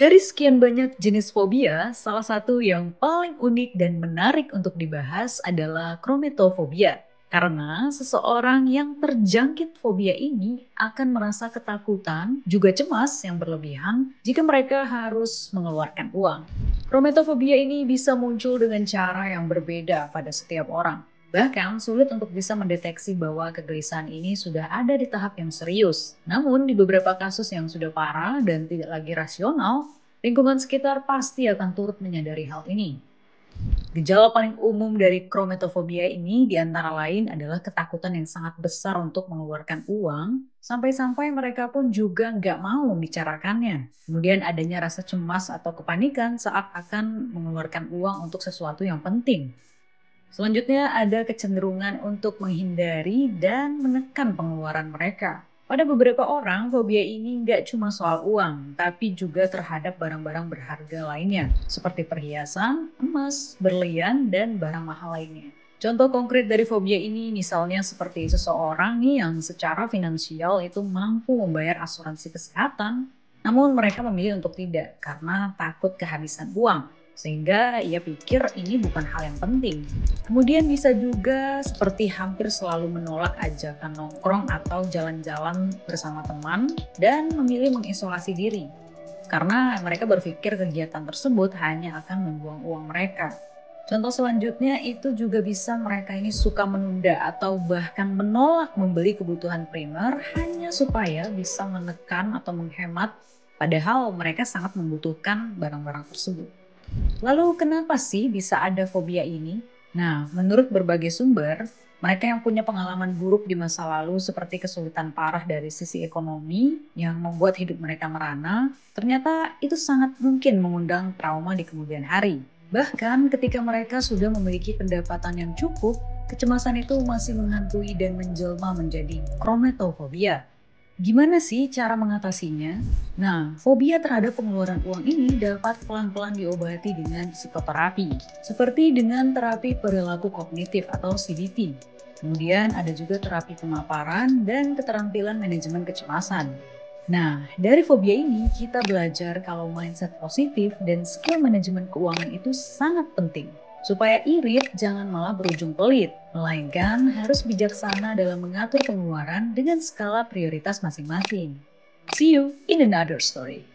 Dari sekian banyak jenis fobia, salah satu yang paling unik dan menarik untuk dibahas adalah krometofobia. Karena seseorang yang terjangkit fobia ini akan merasa ketakutan, juga cemas yang berlebihan jika mereka harus mengeluarkan uang. Krometofobia ini bisa muncul dengan cara yang berbeda pada setiap orang. Bahkan sulit untuk bisa mendeteksi bahwa kegelisahan ini sudah ada di tahap yang serius. Namun di beberapa kasus yang sudah parah dan tidak lagi rasional, lingkungan sekitar pasti akan turut menyadari hal ini. Gejala paling umum dari krometofobia ini diantara lain adalah ketakutan yang sangat besar untuk mengeluarkan uang, sampai-sampai mereka pun juga nggak mau membicarakannya. Kemudian adanya rasa cemas atau kepanikan saat akan mengeluarkan uang untuk sesuatu yang penting. Selanjutnya ada kecenderungan untuk menghindari dan menekan pengeluaran mereka. Pada beberapa orang, fobia ini nggak cuma soal uang, tapi juga terhadap barang-barang berharga lainnya, seperti perhiasan, emas, berlian, dan barang mahal lainnya. Contoh konkret dari fobia ini misalnya seperti seseorang nih yang secara finansial itu mampu membayar asuransi kesehatan, namun mereka memilih untuk tidak karena takut kehabisan uang, sehingga ia pikir ini bukan hal yang penting. Kemudian bisa juga seperti hampir selalu menolak ajakan nongkrong atau jalan-jalan bersama teman dan memilih mengisolasi diri karena mereka berpikir kegiatan tersebut hanya akan membuang uang mereka. Contoh selanjutnya itu juga bisa mereka ini suka menunda atau bahkan menolak membeli kebutuhan primer hanya supaya bisa menekan atau menghemat padahal mereka sangat membutuhkan barang-barang tersebut. Lalu kenapa sih bisa ada fobia ini? Nah, menurut berbagai sumber, mereka yang punya pengalaman buruk di masa lalu seperti kesulitan parah dari sisi ekonomi yang membuat hidup mereka merana, ternyata itu sangat mungkin mengundang trauma di kemudian hari. Bahkan ketika mereka sudah memiliki pendapatan yang cukup, kecemasan itu masih menghantui dan menjelma menjadi krometofobia. Gimana sih cara mengatasinya? Nah, fobia terhadap pengeluaran uang ini dapat pelan-pelan diobati dengan psikoterapi, seperti dengan terapi perilaku kognitif atau CBT. Kemudian ada juga terapi pemaparan dan keterampilan manajemen kecemasan. Nah, dari fobia ini kita belajar kalau mindset positif dan skill manajemen keuangan itu sangat penting. Supaya irit jangan malah berujung pelit, melainkan harus bijaksana dalam mengatur pengeluaran dengan skala prioritas masing-masing. See you in another story.